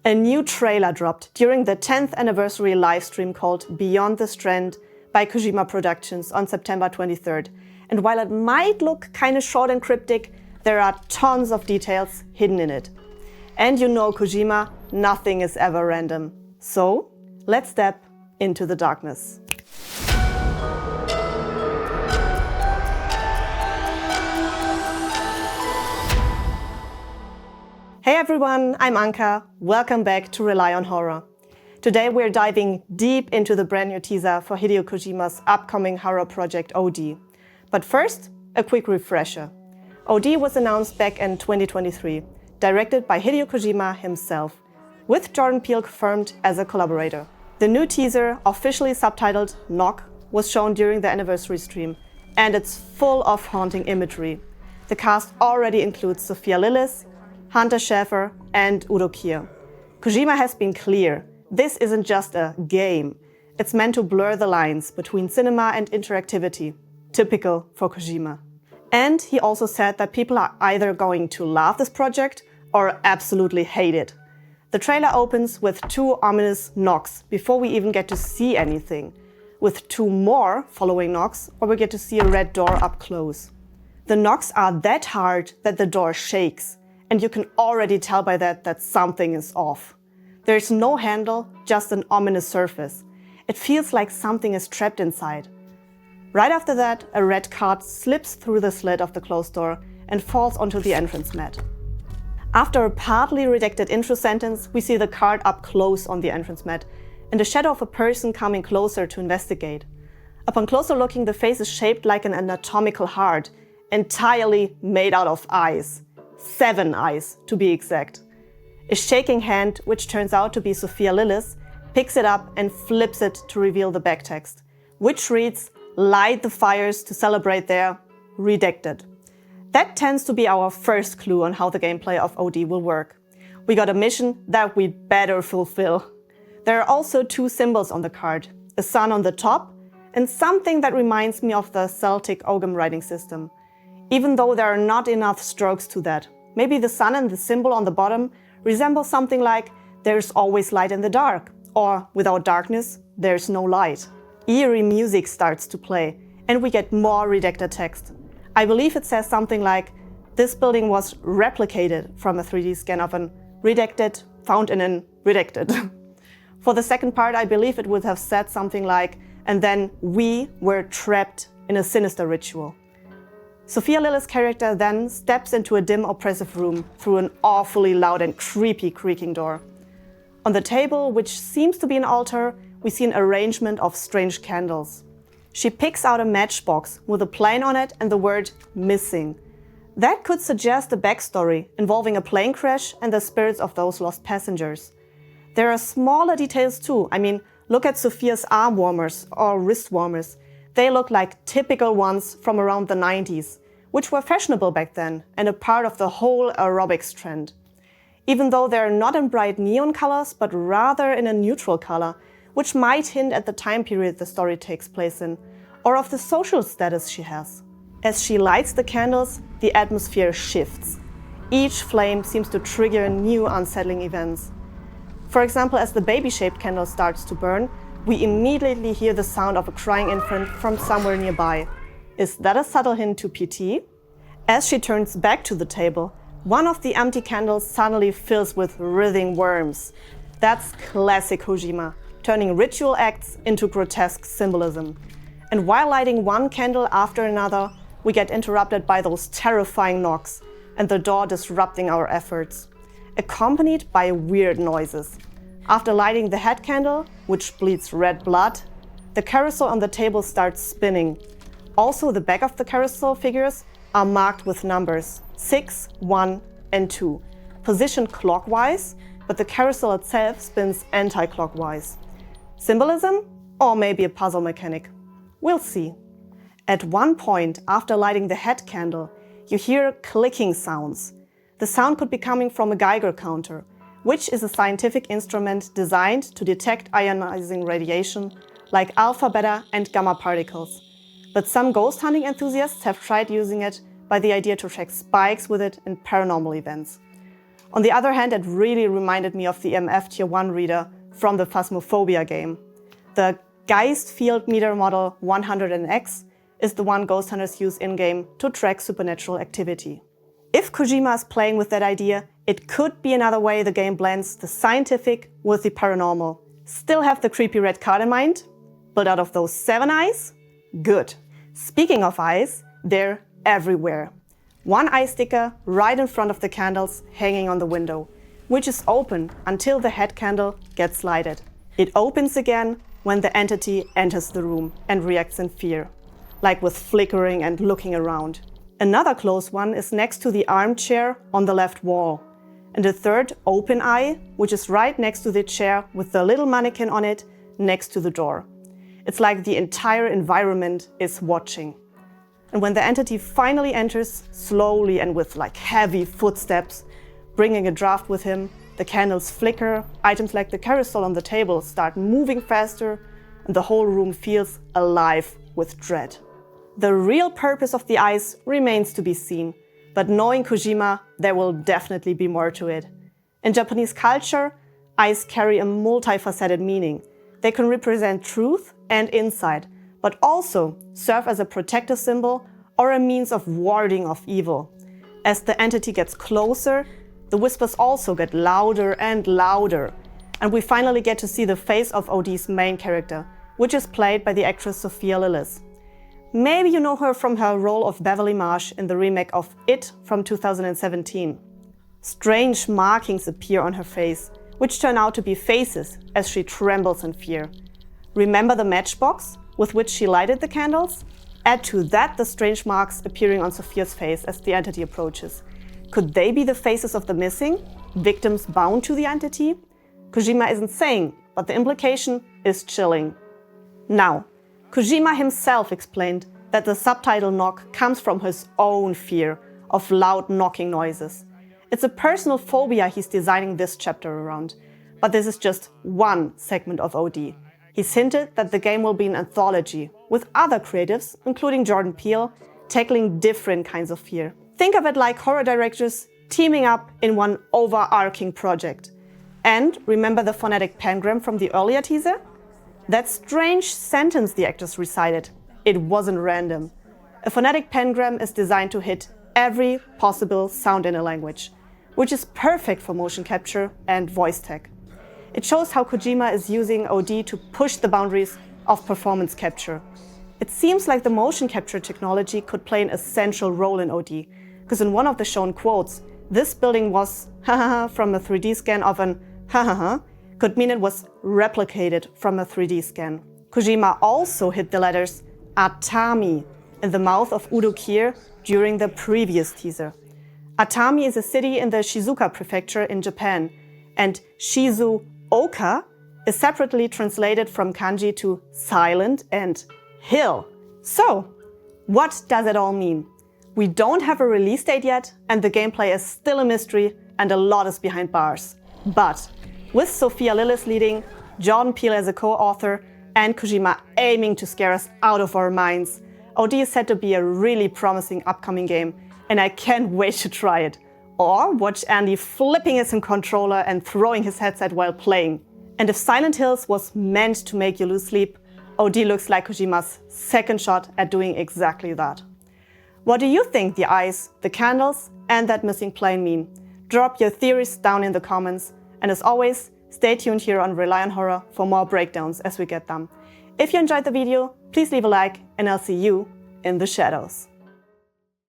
A new trailer dropped during the 10th anniversary livestream called Beyond the Strand by Kojima Productions on September 23rd. And while it might look kinda short and cryptic, there are tons of details hidden in it. And you know Kojima, nothing is ever random. So, let's step into the darkness. Hey everyone, I'm Anka. Welcome back to Rely on Horror. Today we're diving deep into the brand new teaser for Hideo Kojima's upcoming horror project OD. But first, a quick refresher. OD was announced back in 2023, directed by Hideo Kojima himself, with Jordan Peele confirmed as a collaborator. The new teaser, officially subtitled Knock, was shown during the anniversary stream, and it's full of haunting imagery. The cast already includes Sophia Lillis, Hunter Schafer, and Udo Kier. Kojima has been clear, this isn't just a game. It's meant to blur the lines between cinema and interactivity, typical for Kojima. And he also said that people are either going to love this project or absolutely hate it. The trailer opens with 2 ominous knocks before we even get to see anything, with 2 more following knocks where we get to see a red door up close. The knocks are that hard that the door shakes, and you can already tell by that something is off. There's no handle, just an ominous surface. It feels like something is trapped inside. Right after that, a red card slips through the slit of the closed door and falls onto the entrance mat. After a partly redacted intro sentence, we see the card up close on the entrance mat and the shadow of a person coming closer to investigate. Upon closer looking, the face is shaped like an anatomical heart, entirely made out of eyes. 7 eyes, to be exact. A shaking hand, which turns out to be Sophia Lillis, picks it up and flips it to reveal the backtext, which reads, "Light the fires to celebrate their redacted." That tends to be our first clue on how the gameplay of OD will work. We got a mission that we'd better fulfill. There are also 2 symbols on the card, a sun on the top and something that reminds me of the Celtic Ogham writing system, even though there are not enough strokes to that. Maybe the sun and the symbol on the bottom resemble something like "there's always light in the dark," or "without darkness, there's no light." Eerie music starts to play, and we get more redacted text. I believe it says something like, "This building was replicated from a 3D scan of an redacted found in an redacted." For the second part, I believe it would have said something like, "And then we were trapped in a sinister ritual." Sophia Lillis' character then steps into a dim, oppressive room through an awfully loud and creepy creaking door. On the table, which seems to be an altar, we see an arrangement of strange candles. She picks out a matchbox with a plane on it and the word "missing." That could suggest a backstory involving a plane crash and the spirits of those lost passengers. There are smaller details too. I mean, look at Sophia's arm warmers or wrist warmers. They look like typical ones from around the 90s, which were fashionable back then and a part of the whole aerobics trend. Even though they're not in bright neon colors, but rather in a neutral color, which might hint at the time period the story takes place in, or of the social status she has. As she lights the candles, the atmosphere shifts. Each flame seems to trigger new unsettling events. For example, as the baby-shaped candle starts to burn, we immediately hear the sound of a crying infant from somewhere nearby. Is that a subtle hint to PT? As she turns back to the table, one of the empty candles suddenly fills with writhing worms. That's classic Kojima, turning ritual acts into grotesque symbolism. And while lighting one candle after another, we get interrupted by those terrifying knocks and the door disrupting our efforts, accompanied by weird noises. After lighting the head candle, which bleeds red blood, the carousel on the table starts spinning. Also, the back of the carousel figures are marked with numbers 6, 1, and 2, positioned clockwise, but the carousel itself spins anti-clockwise. Symbolism? Or maybe a puzzle mechanic? We'll see. At one point, after lighting the head candle, you hear clicking sounds. The sound could be coming from a Geiger counter, which is a scientific instrument designed to detect ionizing radiation like alpha, beta, and gamma particles. But some ghost hunting enthusiasts have tried using it by the idea to track spikes with it in paranormal events. On the other hand, it really reminded me of the MF Tier 1 reader from the Phasmophobia game. The Geist Field Meter Model 100NX is the one ghost hunters use in-game to track supernatural activity. If Kojima is playing with that idea, it could be another way the game blends the scientific with the paranormal. Still have the creepy red card in mind? But out of those 7 eyes? Good. Speaking of eyes, they're everywhere. One eye sticker right in front of the candles hanging on the window, which is open until the head candle gets lighted. It opens again when the entity enters the room and reacts in fear, like with flickering and looking around. Another close one is next to the armchair on the left wall. And the third open eye, which is right next to the chair with the little mannequin on it next to the door. It's like the entire environment is watching. And when the entity finally enters, slowly and with like heavy footsteps, bringing a draft with him, the candles flicker, items like the carousel on the table start moving faster, and the whole room feels alive with dread. The real purpose of the eyes remains to be seen, but knowing Kojima, there will definitely be more to it. In Japanese culture, eyes carry a multifaceted meaning. They can represent truth and insight, but also serve as a protective symbol or a means of warding off evil. As the entity gets closer, the whispers also get louder and louder, and we finally get to see the face of OD's main character, which is played by the actress Sophia Lillis. Maybe you know her from her role of Beverly Marsh in the remake of It from 2017. Strange markings appear on her face, which turn out to be faces as she trembles in fear. Remember the matchbox with which she lighted the candles? Add to that the strange marks appearing on Sophia's face as the entity approaches. Could they be the faces of the missing, victims bound to the entity? Kojima isn't saying, but the implication is chilling. Now, Kojima himself explained that the subtitle knock comes from his own fear of loud knocking noises. It's a personal phobia he's designing this chapter around, but this is just one segment of OD. He's hinted that the game will be an anthology, with other creatives, including Jordan Peele, tackling different kinds of fear. Think of it like horror directors teaming up in one overarching project. And remember the phonetic pangram from the earlier teaser? That strange sentence the actors recited. It wasn't random. A phonetic pangram is designed to hit every possible sound in a language, which is perfect for motion capture and voice tech. It shows how Kojima is using OD to push the boundaries of performance capture. It seems like the motion capture technology could play an essential role in OD, because in one of the shown quotes, this building was from a 3D scan of an could mean it was replicated from a 3D scan. Kojima also hit the letters Atami in the mouth of Udo Kier during the previous teaser. Atami is a city in the Shizuoka prefecture in Japan, and Shizuoka is separately translated from kanji to silent and hill. So, what does it all mean? We don't have a release date yet, and the gameplay is still a mystery, and a lot is behind bars. But with Sophia Lillis leading, Jordan Peele as a co-author, and Kojima aiming to scare us out of our minds, OD is set to be a really promising upcoming game, and I can't wait to try it. Or watch Andy flipping his controller and throwing his headset while playing. And if Silent Hills was meant to make you lose sleep, OD looks like Kojima's second shot at doing exactly that. What do you think the eyes, the candles, and that missing plane mean? Drop your theories down in the comments, and as always, stay tuned here on Rely on Horror for more breakdowns as we get them. If you enjoyed the video, please leave a like, and I'll see you in the shadows.